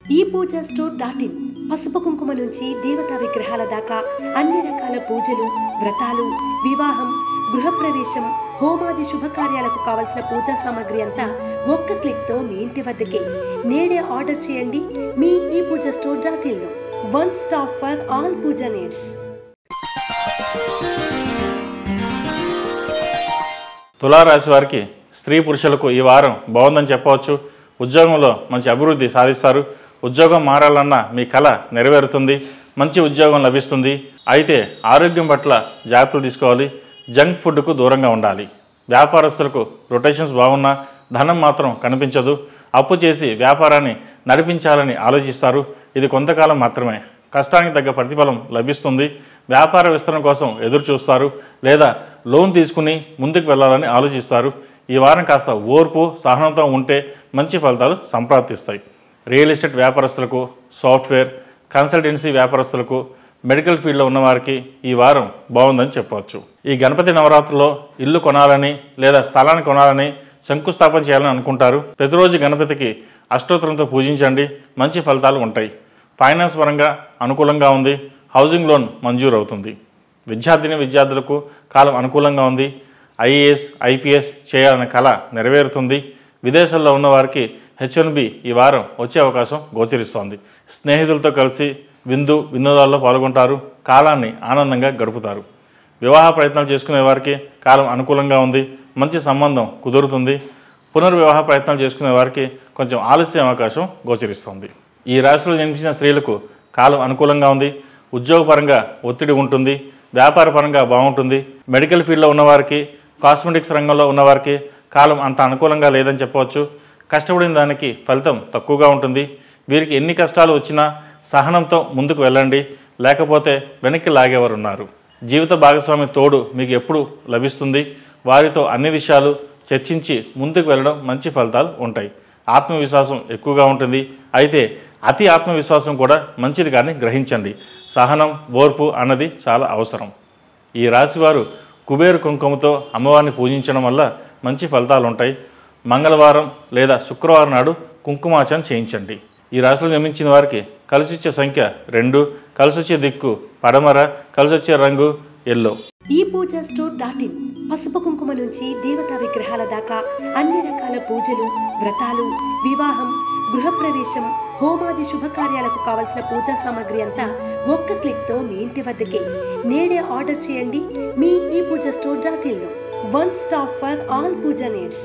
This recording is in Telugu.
ఈ పూజా స్టోర్.in పసుపు కుంకుమ నుంచి దేవతా విగ్రహాల దాకా అన్ని రకాల పూజలు, వ్రతాలు, వివాహం, గృహప్రవేశం, హోమాది శుభకార్యాలకు కావలసిన పూజా సామాగ్రి అంతా ఒక్క క్లిక్ తో మీ ఇంటి వద్దకే. నేడే ఆర్డర్ చేయండి మీ ఈ పూజా స్టోర్.in లో. One stop for all puja needs. తులారాశి వారికి స్త్రీ పురుషులకు ఈ వారం బాగుందని చెప్పవచ్చు. ఉద్యోగంలో మంచి అభివృద్ధి సాధిస్తారు. ఉద్యోగం మారాలన్నా మీ కళ నెరవేరుతుంది. మంచి ఉద్యోగం లభిస్తుంది. అయితే ఆరోగ్యం పట్ల జాగ్రత్తలు తీసుకోవాలి. జంక్ ఫుడ్కు దూరంగా ఉండాలి. వ్యాపారస్తులకు రొటేషన్స్ బాగున్నా ధనం మాత్రం కనిపించదు. అప్పు చేసి వ్యాపారాన్ని నడిపించాలని ఆలోచిస్తారు. ఇది కొంతకాలం మాత్రమే. కష్టానికి తగ్గ ప్రతిఫలం లభిస్తుంది. వ్యాపార విస్తరణ కోసం ఎదురు చూస్తారు లేదా లోన్ తీసుకుని ముందుకు వెళ్ళాలని ఆలోచిస్తారు. ఈ వారం కాస్త ఓర్పు, సహనంతో ఉంటే మంచి ఫలితాలు సంప్రాప్తిస్తాయి. రియల్ ఎస్టేట్ వ్యాపారస్తులకు, సాఫ్ట్వేర్, కన్సల్టెన్సీ వ్యాపారస్తులకు, మెడికల్ ఫీల్డ్లో ఉన్నవారికి ఈ వారం బాగుందని చెప్పవచ్చు. ఈ గణపతి నవరాత్రుల్లో ఇల్లు కొనాలని లేదా స్థలాన్ని కొనాలని శంకుస్థాపన చేయాలని అనుకుంటారు. ప్రతిరోజు గణపతికి అష్టోత్తరంతో పూజించండి. మంచి ఫలితాలు ఉంటాయి. ఫైనాన్స్ పరంగా అనుకూలంగా ఉంది. హౌసింగ్ లోన్ మంజూరు అవుతుంది. విద్యార్థులకు కాలం అనుకూలంగా ఉంది. ఐఏఎస్, ఐపీఎస్ చేయాలనే కళ నెరవేరుతుంది. విదేశాల్లో ఉన్నవారికి H1B ఈ వారం వచ్చే అవకాశం గోచరిస్తోంది. స్నేహితులతో కలిసి వినోదాల్లో పాల్గొంటారు. కాలాన్ని ఆనందంగా గడుపుతారు. వివాహ ప్రయత్నాలు చేసుకునే వారికి కాలం అనుకూలంగా ఉంది. మంచి సంబంధం కుదురుతుంది. పునర్వివాహ ప్రయత్నాలు చేసుకునే వారికి కొంచెం ఆలస్యం అవకాశం గోచరిస్తోంది. ఈ రాశిలో జన్మించిన స్త్రీలకు కాలం అనుకూలంగా ఉంది. ఉద్యోగపరంగా ఒత్తిడి ఉంటుంది. వ్యాపార పరంగా బాగుంటుంది. మెడికల్ ఫీల్డ్లో ఉన్నవారికి, కాస్మెటిక్స్ రంగంలో ఉన్నవారికి కాలం అంత అనుకూలంగా లేదని చెప్పవచ్చు. కష్టపడిన దానికి ఫలితం తక్కువగా ఉంటుంది. వీరికి ఎన్ని కష్టాలు వచ్చినా సహనంతో ముందుకు వెళ్ళండి. లేకపోతే వెనక్కి లాగేవారు ఉన్నారు. జీవిత భాగస్వామి తోడు మీకు ఎప్పుడు లభిస్తుంది. వారితో అన్ని విషయాలు చర్చించి ముందుకు వెళ్ళడం మంచి ఫలితాలు ఉంటాయి. ఆత్మవిశ్వాసం ఎక్కువగా ఉంటుంది. అయితే అతి ఆత్మవిశ్వాసం కూడా మంచిది కానీ గ్రహించండి. సహనం, ఓర్పు అన్నది చాలా అవసరం. ఈ రాశివారు కుబేరు కుంకుమతో అమ్మవారిని పూజించడం వల్ల మంచి ఫలితాలు ఉంటాయి. మంగళవారం లేదా శుక్రవారం నాడు కుంకుమార్చన చేయించండి. ఈ రాశిలో జన్మించిన వారికి కలిసొచ్చే సంఖ్య 2, కలిసొచ్చే దిక్కు పడమర, కలిసొచ్చే రంగు ఎల్లో. ఈ పూజా స్టోర్.in పసుపు కుంకుమ నుంచి దేవతా విగ్రహాల దాకా అన్ని రకాల పూజలు, వ్రతాలు, వివాహం, గృహప్రవేశం, హోమాది శుభకార్యాలకు కావలసిన పూజా సామాగ్రి అంతా ఒక్క క్లిక్ తో మీ ఇంటి వద్దకే. నేడే ఆర్డర్ చేయండి మీ ఈ పూజా స్టోర్.in లో. One stop for all puja needs.